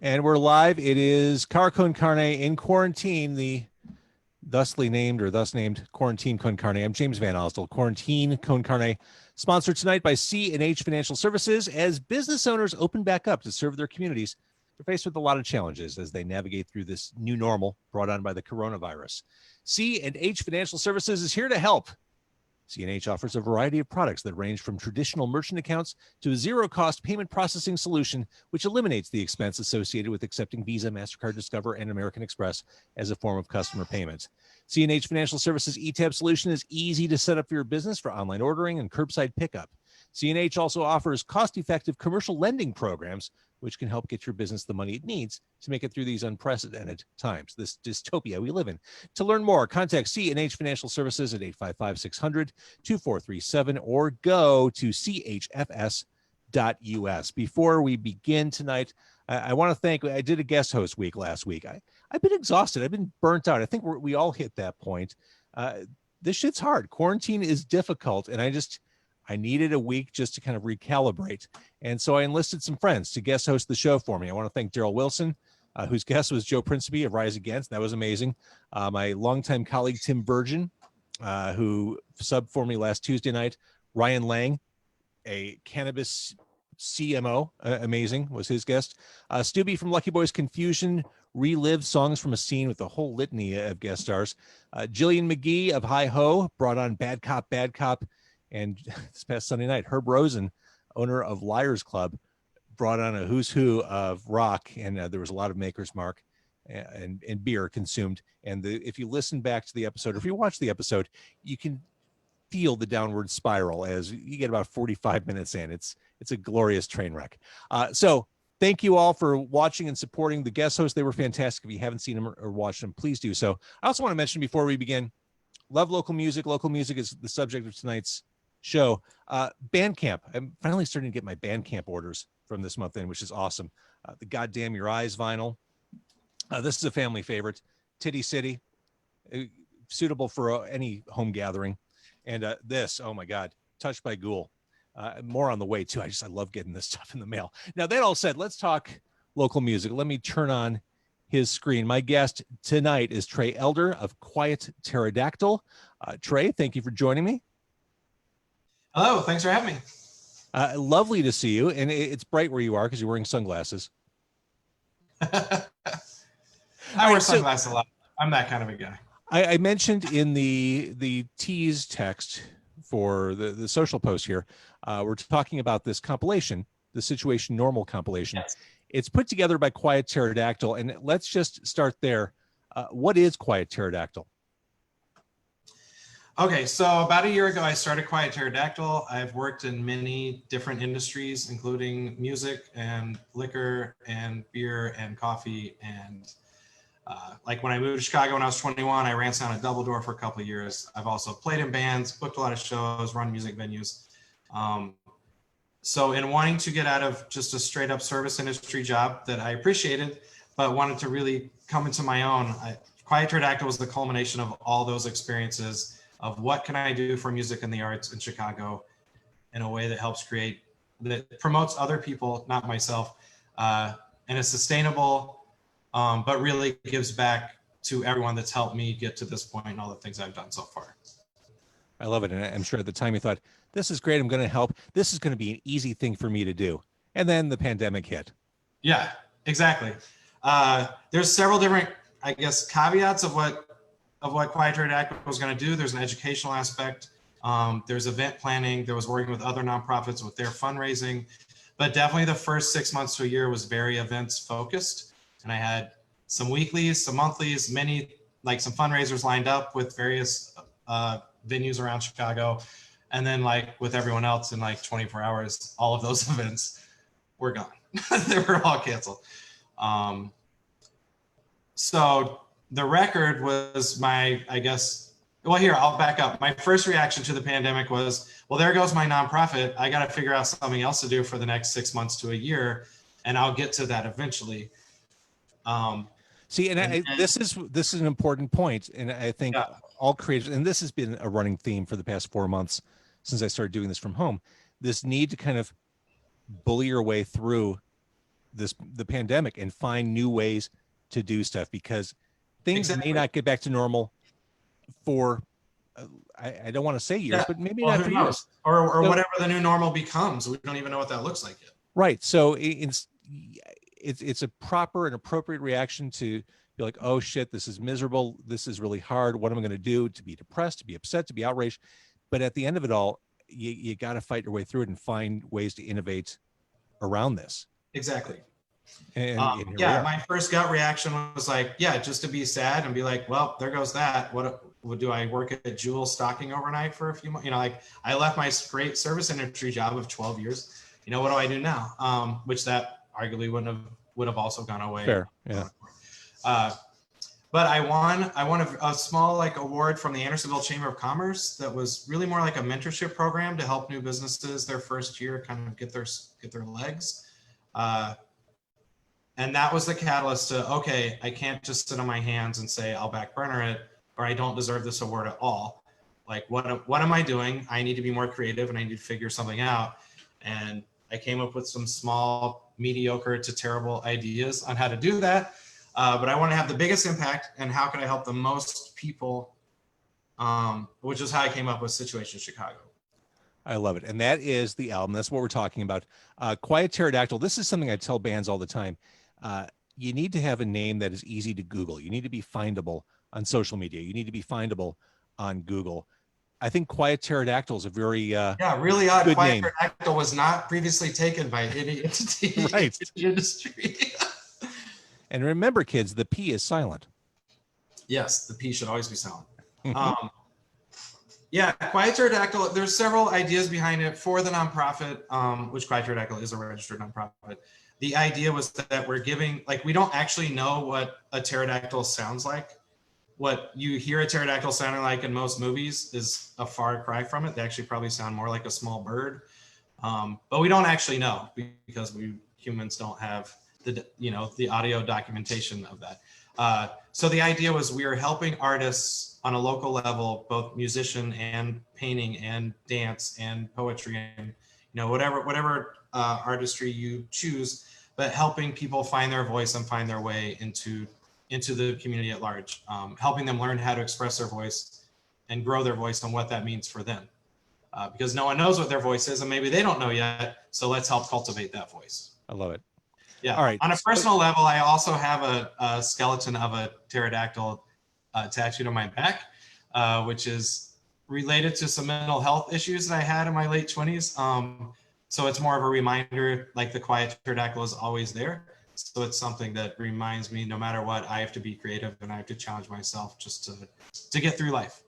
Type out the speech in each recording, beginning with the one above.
And we're live. It is Car Con Carne in quarantine, the thus named Quarantine Con Carne. I'm James Van Osdell. Quarantine Con Carne, sponsored tonight by C&H Financial Services. As business owners open back up to serve their communities, they're faced with a lot of challenges as they navigate through this new normal brought on by the coronavirus. C&H Financial Services is here to help. C&H offers a variety of products that range from traditional merchant accounts to a zero-cost payment processing solution, which eliminates the expense associated with accepting Visa, MasterCard, Discover, and American Express as a form of customer payment. C&H Financial Services eTab solution is easy to set up for your business for online ordering and curbside pickup. C&H also offers cost-effective commercial lending programs, which can help get your business the money it needs to make it through these unprecedented times, this dystopia we live in. To learn more, contact C&H Financial Services at 855-600-2437 or go to chfs.us. Before we begin tonight, I want to thank, I did a guest host week last week. I've been exhausted. I've been burnt out. I think we all hit that point. This shit's hard. Quarantine is difficult, and I needed a week just to kind of recalibrate. And so I enlisted some friends to guest host the show for me. I want to thank Daryl Wilson, whose guest was Joe Principe of Rise Against. That was amazing. My longtime colleague, Tim Virgin, who subbed for me last Tuesday night. Ryan Lang, a cannabis CMO, amazing, was his guest. Stubby from Lucky Boys Confusion relived songs from a scene with a whole litany of guest stars. Jillian McGee of Hi Ho brought on Bad Cop, Bad Cop. And this past Sunday night, Herb Rosen, owner of Liars Club, brought on a who's who of rock, and there was a lot of Maker's Mark and beer consumed. And if you listen back to the episode, or if you watch the episode, you can feel the downward spiral as you get about 45 minutes in. It's a glorious train wreck. So thank you all for watching and supporting the guest hosts. They were fantastic. If you haven't seen them or watched them, please do so. I also want to mention before we begin, love local music. Local music is the subject of tonight's show. Bandcamp. I'm finally starting to get my Bandcamp orders from this month in, which is awesome. The Goddamn Your Eyes vinyl. This is a family favorite. Titty City, suitable for any home gathering. And this, oh my God, Touched by Ghoul. More on the way too. I love getting this stuff in the mail. Now that all said, let's talk local music. Let me turn on his screen. My guest tonight is Trey Elder of Quiet Pterodactyl. Trey, thank you for joining me. Hello, thanks for having me. Lovely to see you. And it's bright where you are because you're wearing sunglasses. I wear sunglasses a lot. I'm that kind of a guy. I mentioned in the tease text for the social post here, we're talking about this compilation, the Situation Normal compilation. Yes. It's put together by Quiet Pterodactyl. And let's just start there. What is Quiet Pterodactyl? Okay, so about a year ago, I started Quiet Pterodactyl. I've worked in many different industries, including music and liquor and beer and coffee. And like when I moved to Chicago when I was 21, I ran sound at Double Door for a couple of years. I've also played in bands, booked a lot of shows, run music venues. So in wanting to get out of just a straight up service industry job that I appreciated, but wanted to really come into my own, Quiet Pterodactyl was the culmination of all those experiences of what can I do for music and the arts in Chicago in a way that helps create, that promotes other people, not myself, in a sustainable, but really gives back to everyone that's helped me get to this point and all the things I've done so far. I love it. And I'm sure at the time you thought, this is great. I'm going to help. This is going to be an easy thing for me to do. And then the pandemic hit. Yeah, exactly. There's several different, I guess, caveats of what Quiet Pterodactyl was going to do. There's an educational aspect. There's event planning. There was working with other nonprofits with their fundraising. But definitely the first 6 months to a year was very events focused. And I had some weeklies, some monthlies, some fundraisers lined up with various venues around Chicago. And then like with everyone else in like 24 hours, all of those events were gone. They were all canceled. So the record was I'll back up. My first reaction to the pandemic was, well, there goes my nonprofit. I got to figure out something else to do for the next 6 months to a year, and I'll get to that eventually. This is an important point, and I think all creators, and this has been a running theme for the past 4 months since I started doing this from home, this need to kind of bully your way through the pandemic and find new ways to do stuff, because things may not get back to normal for I don't want to say years, but maybe not for years, or whatever the new normal becomes. We don't even know what that looks like yet. Right. So it's a proper and appropriate reaction to be like, oh shit, this is miserable. This is really hard. What am I going to do? To be depressed, to be upset, to be outraged. But at the end of it all, you got to fight your way through it and find ways to innovate around this. Exactly. And my first gut reaction was like, yeah, just to be sad and be like, well, there goes that. What do I work at Jewel stocking overnight for a few months? Like I left my great service industry job of 12 years. What do I do now? Which that arguably would have also gone away. Fair, yeah. But I won a small award from the Andersonville Chamber of Commerce that was really more like a mentorship program to help new businesses their first year kind of get their legs. And that was the catalyst to, okay, I can't just sit on my hands and say I'll back burner it, or I don't deserve this award at all. Like what am I doing? I need to be more creative and I need to figure something out. And I came up with some small, mediocre to terrible ideas on how to do that. But I want to have the biggest impact, and how can I help the most people, which is how I came up with Situation Chicago. I love it. And that is the album. That's what we're talking about. Quiet Pterodactyl. This is something I tell bands all the time. You need to have a name that is easy to Google. You need to be findable on social media. You need to be findable on Google. I think Quiet Pterodactyl is a very really odd. Good Quiet name. Pterodactyl was not previously taken by any entity in the industry. And remember, kids, the P is silent. Yes, the P should always be silent. Quiet Pterodactyl, there's several ideas behind it for the nonprofit, which Quiet Pterodactyl is a registered nonprofit. The idea was that we're giving, we don't actually know what a pterodactyl sounds like. What you hear a pterodactyl sounding like in most movies is a far cry from it. They actually probably sound more like a small bird. But we don't actually know, because we humans don't have the audio documentation of that. So the idea was we are helping artists on a local level, both musician and painting and dance and poetry and whatever artistry you choose, but helping people find their voice and find their way into the community at large, helping them learn how to express their voice and grow their voice and what that means for them. Because no one knows what their voice is, and maybe they don't know yet. So let's help cultivate that voice. I love it. Yeah. All right. On a personal level, I also have a skeleton of a pterodactyl tattooed on my back, which is related to some mental health issues that I had in my late 20s. So it's more of a reminder, like the quiet pterodactyl is always there. So it's something that reminds me, no matter what, I have to be creative and I have to challenge myself just to get through life.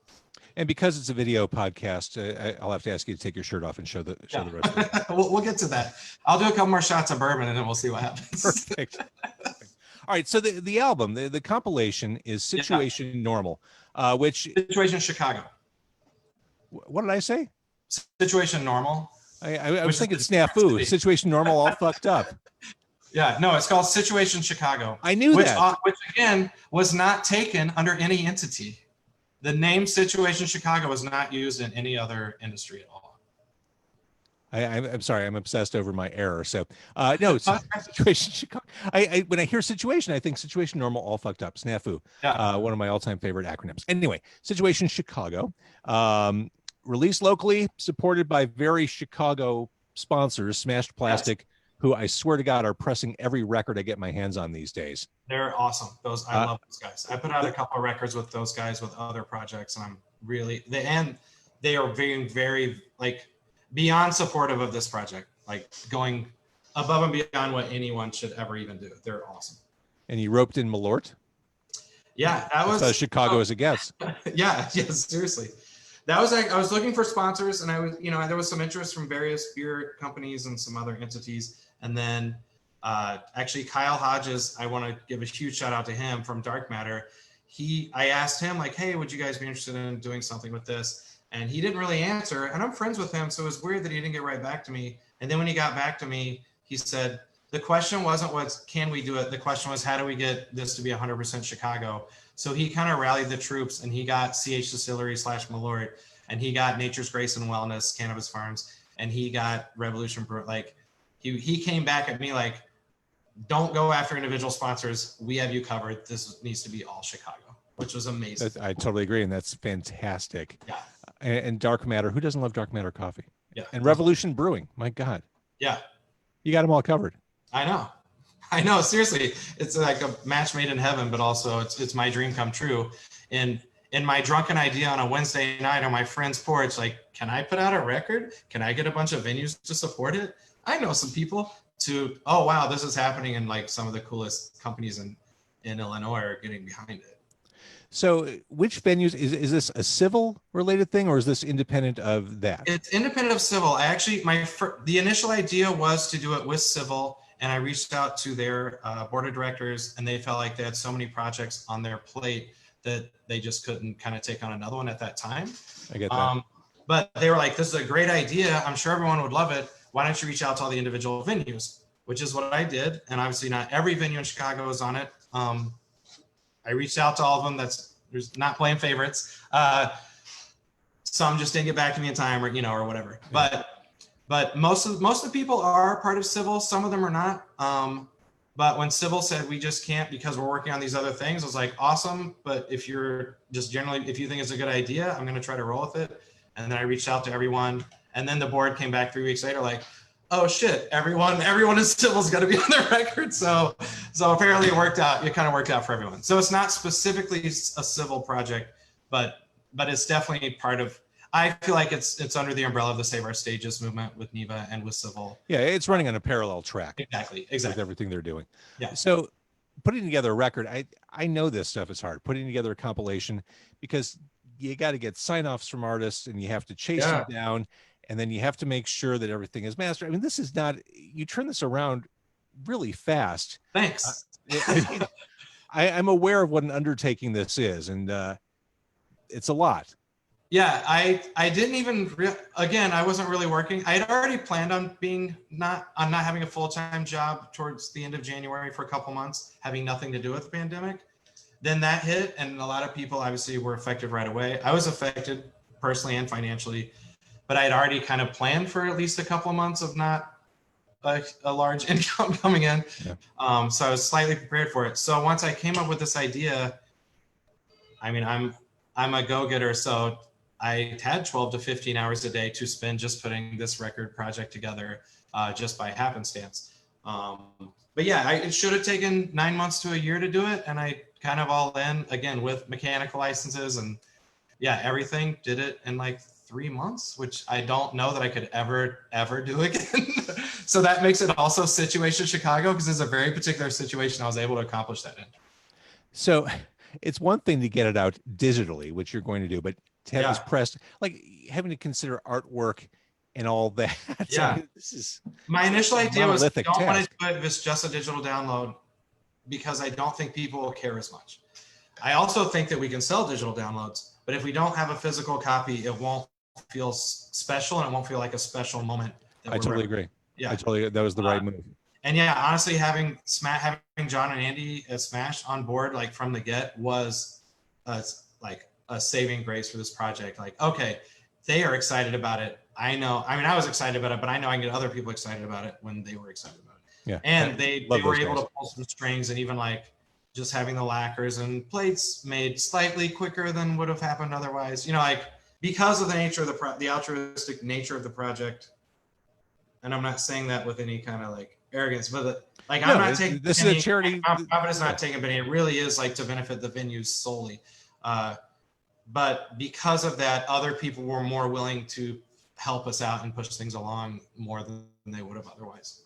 And because it's a video podcast, I'll have to ask you to take your shirt off and show the rest of it. We'll get to that. I'll do a couple more shots of bourbon and then we'll see what happens. Perfect. All right. So the album, the compilation is Situation Normal, which Situation Chicago. What did I say? Situation Normal. I was thinking snafu. Situation Normal, all fucked up. Yeah, no, it's called Situation Chicago. I knew that. Which again was not taken under any entity. The name Situation Chicago was not used in any other industry at all. I'm sorry, I'm obsessed over my error. So no, Situation Chicago. When I hear situation, I think Situation Normal, all fucked up. Snafu. Yeah. One of my all-time favorite acronyms. Anyway, Situation Chicago. Released locally, supported by very Chicago sponsors, Smashed Plastic, who I swear to God are pressing every record I get my hands on these days. They're awesome. I love those guys. I put out a couple of records with those guys with other projects, and I'm really they are very, very beyond supportive of this project, going above and beyond what anyone should ever even do. They're awesome. And you roped in Malort? Yeah, that was Chicago as a guest. Yeah, seriously. That was I was looking for sponsors, and I was there was some interest from various beer companies and some other entities, and then actually Kyle Hodges, I want to give a huge shout out to him from Dark Matter. I asked him hey, would you guys be interested in doing something with this? And he didn't really answer, and I'm friends with him, so it was weird that he didn't get right back to me. And then when he got back to me, he said the question wasn't can we do it? The question was, how do we get this to be 100% Chicago? So he kind of rallied the troops, and he got CH Distillery / Malort, and he got Nature's Grace and Wellness, Cannabis Farms, and he got Revolution Brew. He came back at me don't go after individual sponsors. We have you covered. This needs to be all Chicago, which was amazing. I totally agree. And that's fantastic. Yeah. And Dark Matter, who doesn't love Dark Matter coffee? Yeah. And Revolution Brewing, my God. Yeah. You got them all covered. I know. Seriously, it's like a match made in heaven, but also it's my dream come true. And in my drunken idea on a Wednesday night on my friend's porch, like, can I put out a record? Can I get a bunch of venues to support it? I know some people to, oh, wow, this is happening. And like some of the coolest companies in Illinois are getting behind it. So which venues, is this a civil related thing or is this independent of that? It's independent of civil. I actually, the initial idea was to do it with civil, and I reached out to their board of directors, and they felt like they had so many projects on their plate that they just couldn't kind of take on another one at that time. I get that. But they were like, this is a great idea. I'm sure everyone would love it. Why don't you reach out to all the individual venues? Which is what I did. And obviously not every venue in Chicago is on it. I reached out to all of them. There's not playing favorites. Some just didn't get back to me in time, or whatever. But most of the people are part of civil. Some of them are not. But when civil said we just can't because we're working on these other things, I was like, awesome. But if you're just generally, if you think it's a good idea, I'm going to try to roll with it. And then I reached out to everyone. And then the board came back 3 weeks later, like, oh shit, everyone in civil is going to be on their record. So apparently it worked out. It kind of worked out for everyone. So it's not specifically a civil project, but it's definitely part of, I feel like it's under the umbrella of the Save Our Stages movement with NEVA and with civil. Yeah, it's running on a parallel track. Exactly. With everything they're doing. Yeah. So putting together a record, I know this stuff is hard. Putting together a compilation, because you got to get sign-offs from artists and you have to chase them down, and then you have to make sure that everything is mastered. I mean, this is not, you turn this around really fast. Thanks. I'm aware of what an undertaking this is, and it's a lot. Yeah, I didn't even again, I wasn't really working. I had already planned on not having a full-time job towards the end of January for a couple months, having nothing to do with the pandemic. Then that hit, and a lot of people obviously were affected right away. I was affected personally and financially, but I had already kind of planned for at least a couple of months of not a large income coming in. Yeah. So I was slightly prepared for it. So once I came up with this idea, I mean, I'm a go-getter, so I had 12 to 15 hours a day to spend just putting this record project together, just by happenstance. But yeah, it should have taken 9 months to a year to do it. And I kind of all in again with mechanical licenses and everything, did it in like 3 months, which I don't know that I could ever do again. So that makes it also Situation Chicago, because it's a very particular situation I was able to accomplish that in. So it's one thing to get it out digitally, which you're going to do, but to have this pressed, like having to consider artwork and all that. Yeah. I mean, this is my initial idea was, I don't task. want to do it if it's just a digital download, because I don't think people will care as much. I also think that we can sell digital downloads, but if we don't have a physical copy, it won't feel special, and it won't feel like a special moment. I totally agree. Yeah, that was the right move. And honestly, having John and Andy at Smash on board, like from the get, was like a saving grace for this project. Like, okay, they are excited about it. I know. I mean, I was excited about it, but I know I can get other people excited about it when they were excited about it. Yeah. And they were able to pull some strings, and even like just having the lacquers and plates made slightly quicker than would have happened otherwise. Like because of the nature of the altruistic nature of the project. And I'm not saying that with any kind of like arrogance, but I'm not taking this is a charity. Profit is not taking, but it really is like to benefit the venues solely. But because of that, other people were more willing to help us out and push things along more than they would have otherwise.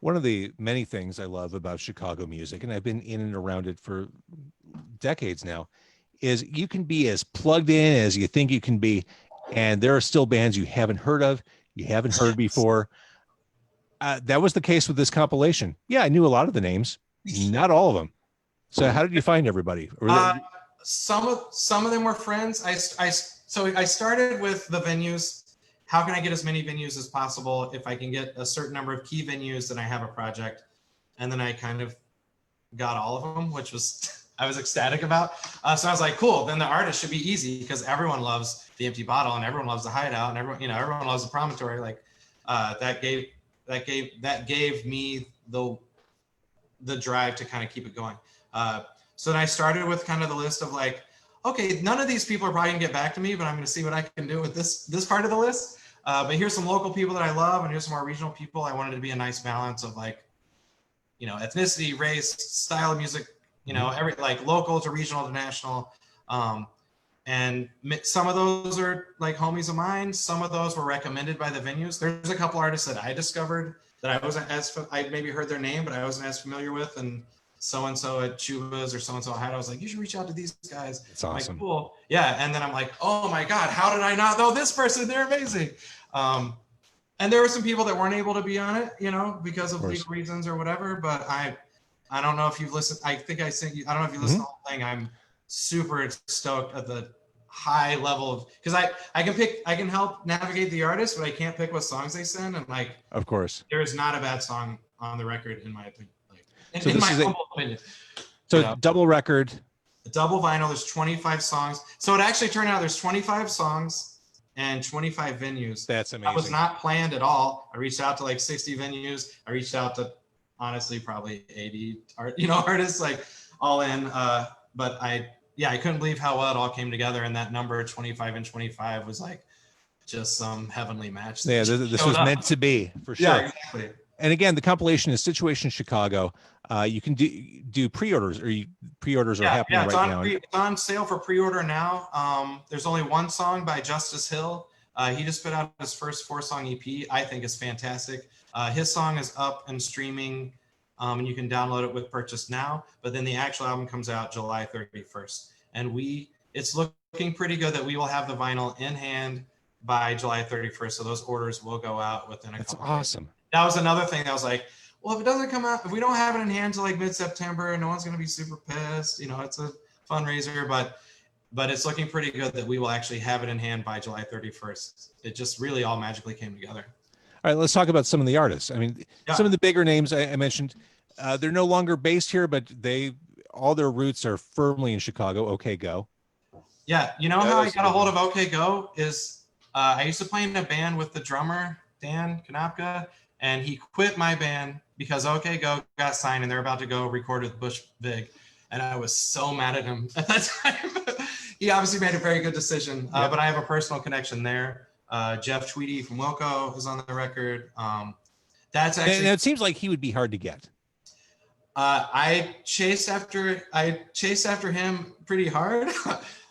One of the many things I love about Chicago music, and I've been in and around it for decades now, is you can be as plugged in as you think you can be. And there are still bands you haven't heard of, you haven't heard before. That was the case with this compilation. Yeah, I knew a lot of the names, not all of them. So how did you find everybody? Some of them were friends. So I started with the venues. How can I get as many venues as possible? If I can get a certain number of key venues, then I have a project. And then I kind of got all of them, which was I was ecstatic about. So I was like, cool. Then the artist should be easy, because everyone loves the Empty Bottle and everyone loves the Hideout and everyone loves the Promontory. Like that gave me the drive to kind of keep it going. So then I started with kind of the list of like, okay, none of these people are probably gonna get back to me, but I'm gonna see what I can do with this part of the list. But here's some local people that I love, and here's some more regional people. I wanted it to be a nice balance of like, you know, ethnicity, race, style of music, you know, every like local to regional to national. And some of those are like homies of mine. Some of those were recommended by the venues. There's a couple artists that I discovered that I wasn't I maybe heard their name, but I wasn't as familiar with. And so-and-so at Chuba's or so-and-so had, I was like, you should reach out to these guys. It's awesome. Like, cool. Yeah. And then I'm like, oh my God, how did I not know this person? They're amazing. And there were some people that weren't able to be on it, you know, because of legal reasons or whatever. But I don't know if you've listened. I think I sent you. I don't know if you listened to the whole thing. I'm super stoked at the high level of, because I can help navigate the artist, but I can't pick what songs they send. And like, of course, there is not a bad song on the record in my opinion. Like, in my humble opinion. So you know, double record. A double vinyl. There's 25 songs. So it actually turned out there's 25 songs and 25 venues. That's amazing. That was not planned at all. I reached out to like 60 venues. I reached out to honestly probably 80 artists, like all in. But I couldn't believe how well it all came together. And that number 25 and 25 was like just some heavenly match. Yeah, this was meant to be, for sure. Yeah, exactly. And again, the compilation is Situation Chicago. You can do pre-orders, or pre-orders are happening right now. It's on sale for pre-order now. There's only one song by Justice Hill. He just put out his first 4-song EP. I think it's fantastic. His song is up and streaming, and you can download it with purchase now. But then the actual album comes out July 31st. And it's looking pretty good that we will have the vinyl in hand by July 31st. So those orders will go out within a couple days. That's awesome. That was another thing that was like, well, if it doesn't come out, if we don't have it in hand till like mid-September, no one's going to be super pissed. You know, it's a fundraiser, but it's looking pretty good that we will actually have it in hand by July 31st. It just really all magically came together. All right, let's talk about some of the artists. I mean, some of the bigger names I mentioned, they're no longer based here, but all their roots are firmly in Chicago. OK Go. Yeah, you know how I got a hold of OK Go is I used to play in a band with the drummer, Dan Kanapka, and he quit my band because OK Go got signed and they're about to go record with Bush Vig. And I was so mad at him at that time. He obviously made a very good decision, but I have a personal connection there. Jeff Tweedy from Wilco is on the record. That's actually. And it seems like he would be hard to get. I chased after him pretty hard,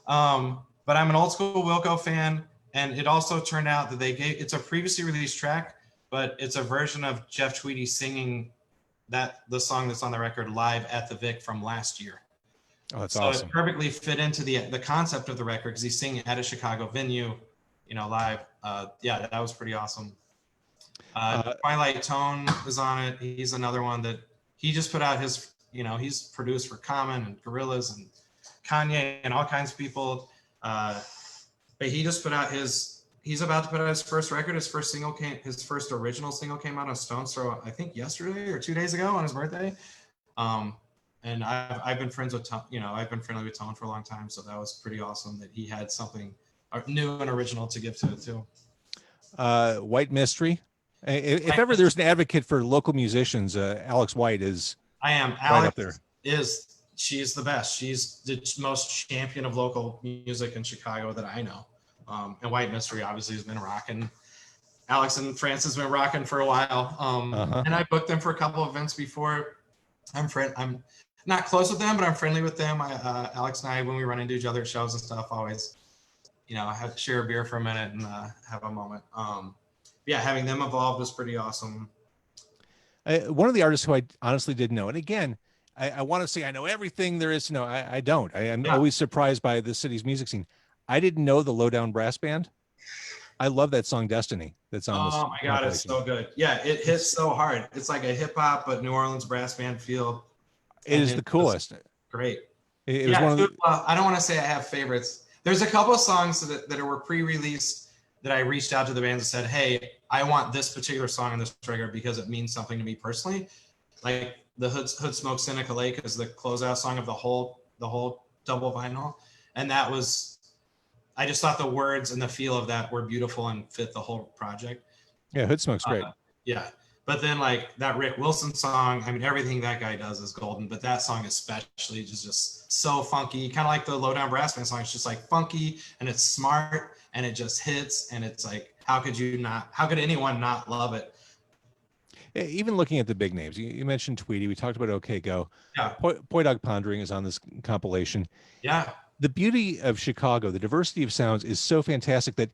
but I'm an old school Wilco fan, and it also turned out that it's a previously released track, but it's a version of Jeff Tweedy singing the song that's on the record live at the Vic from last year. Oh, that's awesome. So it perfectly fit into the concept of the record because he's singing at a Chicago venue, you know, live. That was pretty awesome. Twilight Tone is on it. He's another one that he just put out his, you know, he's produced for Common and Gorillaz and Kanye and all kinds of people. But he just put out he's about to put out his first record. His first original single came out on Stone's Throw, I think yesterday or 2 days ago on his birthday. And I've been friends with Tone, you know, I've been friendly with Tone for a long time. So that was pretty awesome that he had something new and original to give to it too. White Mystery. If ever there's an advocate for local musicians, Alex White is. I am. Right Alex up there. She's the best. She's the most champion of local music in Chicago that I know. And White Mystery obviously has been rocking. Alex and France has been rocking for a while. And I booked them for a couple of events before. I'm not close with them, but I'm friendly with them. Alex and I, when we run into each other at shows and stuff, always, you know, share a beer for a minute and have a moment. Having them involved was pretty awesome. One of the artists who I honestly didn't know, and again, I want to say I know everything there is to know. I don't. I am always surprised by the city's music scene. I didn't know the Lowdown Brass Band. I love that song Destiny. That's on this. Oh my God, it's so good. Yeah, it hits so hard. It's like a hip hop but New Orleans brass band feel. It is the coolest. Great. It was one of the. I don't want to say I have favorites. There's a couple of songs that were pre-released that I reached out to the band and said, "Hey, I want this particular song on this record because it means something to me personally." Like the Hood Smoke Seneca Lake is the closeout song of the whole double vinyl, and that was. I just thought the words and the feel of that were beautiful and fit the whole project. Yeah, Hood Smoke's great. But But then like that Rick Wilson song, I mean, everything that guy does is golden, but that song especially is just so funky, kind of like the Lowdown Brass Band song. It's just like funky and it's smart and it just hits. And it's like, how could anyone not love it? Even looking at the big names, you mentioned Tweety. We talked about OK Go. Yeah. Poi Dog Pondering is on this compilation. Yeah. The beauty of Chicago, the diversity of sounds is so fantastic that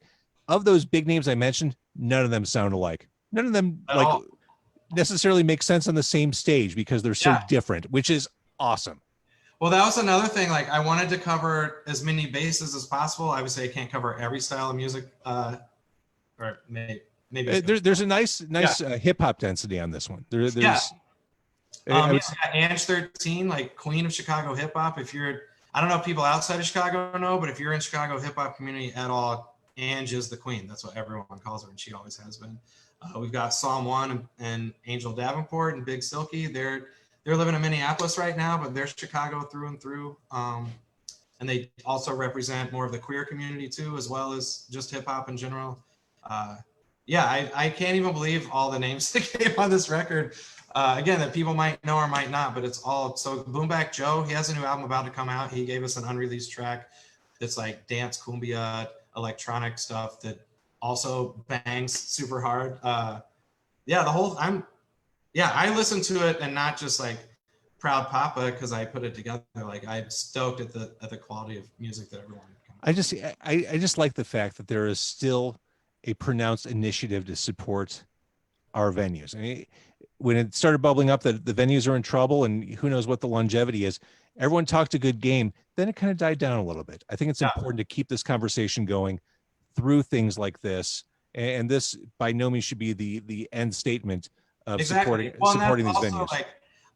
of those big names I mentioned, none of them sound alike. None of them At like all. necessarily make sense on the same stage because they're so different, which is awesome. Well, that was another thing. Like I wanted to cover as many bases as possible. I would say I can't cover every style of music, or maybe there's a nice hip hop density on this one. There's Ange 13, like Queen of Chicago hip hop. I don't know if people outside of Chicago know, but if you're in Chicago hip hop community at all, Ange is the queen. That's what everyone calls her, and she always has been. We've got Psalm One and Angel Davenport and Big Silky. They're living in Minneapolis right now, but they're Chicago through and through. And they also represent more of the queer community too, as well as just hip hop in general. I can't even believe all the names that came on this record. Again, that people might know or might not, but it's all so. Boomback Joe, he has a new album about to come out. He gave us an unreleased track that's like dance, cumbia, electronic stuff that also bangs super hard. I listened to it and not just like proud papa because I put it together. Like I'm stoked at the quality of music that everyone. I just like the fact that there is still a pronounced initiative to support our venues. I mean, when it started bubbling up that the venues are in trouble and who knows what the longevity is, everyone talked a good game. Then it kind of died down a little bit. I think it's important to keep this conversation going through things like this. And this by no means should be the end statement of supporting these venues. Like,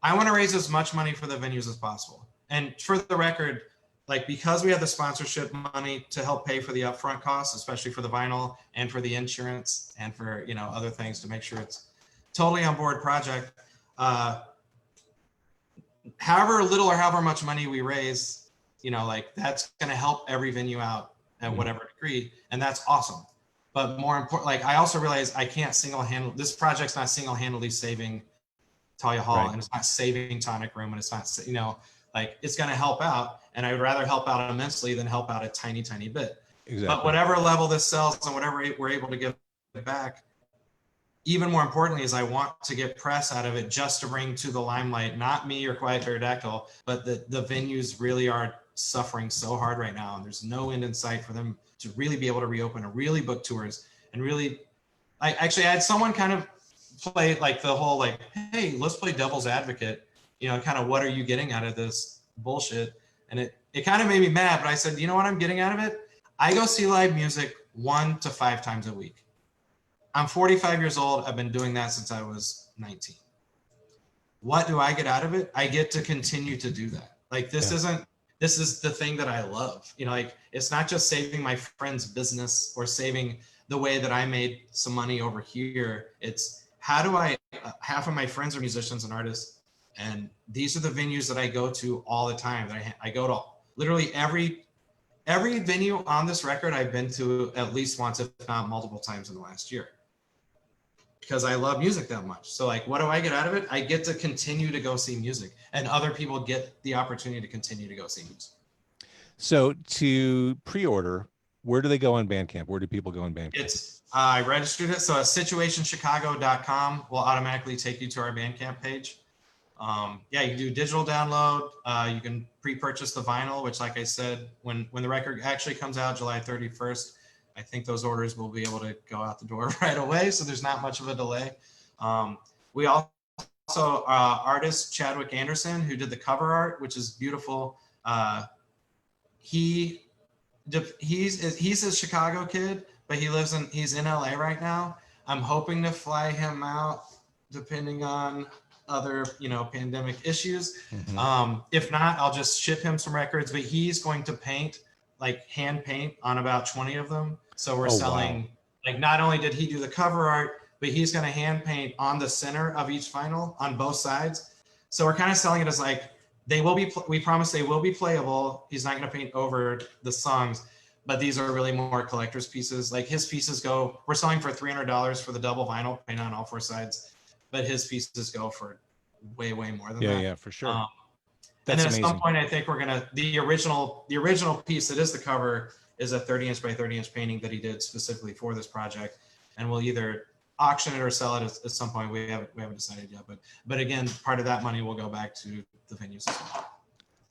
I want to raise as much money for the venues as possible. And for the record, like because we have the sponsorship money to help pay for the upfront costs, especially for the vinyl and for the insurance and for other things to make sure it's totally on board project. However little or however much money we raise, like that's going to help every venue out at whatever degree, and that's awesome. But more important, like I also realize I can't this project's not single-handedly saving Talia Hall, and it's not saving Tonic Room, and it's not, like it's going to help out, and I would rather help out immensely than help out a tiny bit. Exactly. But whatever level this sells and whatever we're able to give it back, even more importantly is I want to get press out of it just to bring to the limelight, not me or Quiet Pterodactyl, but the venues really are suffering so hard right now, and there's no end in sight for them to really be able to reopen and really book tours and really. I had someone kind of play like the whole like, hey, let's play devil's advocate, kind of what are you getting out of this bullshit? And it kind of made me mad, but I said, you know what I'm getting out of it? I go see live music 1 to 5 times a week. I'm 45 years old. I've been doing that since I was 19. What do I get out of it? I get to continue to do that. Like this is the thing that I love. Like it's not just saving my friend's business or saving the way that I made some money over here. It's how do half of my friends are musicians and artists, and these are the venues that I go to all the time. That I go to literally every venue on this record I've been to at least once, if not multiple times in the last year. Because I love music that much. So like, what do I get out of it? I get to continue to go see music, and other people get the opportunity to continue to go see music. So to pre-order, where do they go on Bandcamp? Where do people go on Bandcamp? I registered it. So at situationchicago.com will automatically take you to our Bandcamp page. You can do digital download. You can pre-purchase the vinyl, which like I said, when the record actually comes out July 31st, I think those orders will be able to go out the door right away. So there's not much of a delay. We also, artist Chadwick Anderson, who did the cover art, which is beautiful. He's a Chicago kid, but he's in LA right now. I'm hoping to fly him out depending on other, pandemic issues. If not, I'll just ship him some records, but he's going to hand paint on about 20 of them. So we're selling, not only did he do the cover art, but he's going to hand paint on the center of each vinyl on both sides. So we're kind of selling it as like, we promise they will be playable. He's not going to paint over the songs, but these are really more collector's pieces. Like his pieces we're selling for $300 for the double vinyl paint on all 4 sides. but his pieces go for way more than Yeah, that. yeah, for sure. And That's then at amazing. some point, I think we're gonna the original piece that is the cover is a 30-inch by 30-inch painting that he did specifically for this project, and we'll either auction it or sell it at some point. We haven't decided yet, but again, part of that money will go back to the venues as well.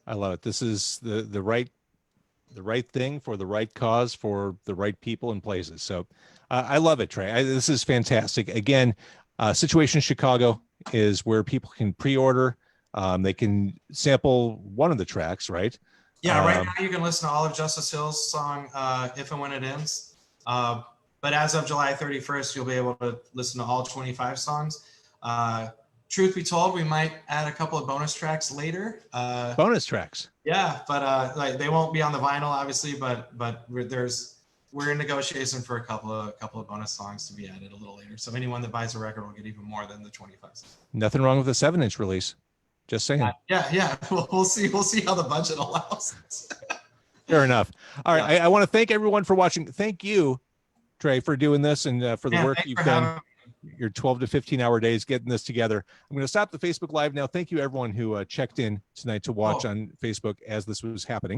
I love it. This is the right thing for the right cause for the right people and places. So I love it, Trey. This is fantastic. Again, Situation Chicago is where people can pre-order. They can sample one of the tracks, right? Yeah, right now you can listen to all of Justice Hill's song, If and When It Ends. But as of July 31st, you'll be able to listen to all 25 songs. Truth be told, we might add a couple of bonus tracks later. Bonus tracks. Yeah, but like they won't be on the vinyl, obviously. But we're in negotiation for a couple of bonus songs to be added a little later. So anyone that buys a record will get even more than the 25 songs. Nothing wrong with a 7-inch release. Just saying. Yeah. We'll see how the budget allows. Fair enough. All right. Yeah. I want to thank everyone for watching. Thank you, Trey, for doing this and for the work you've done. Your 12 to 15 hour days getting this together. I'm going to stop the Facebook Live now. Thank you, everyone who checked in tonight to watch on Facebook as this was happening.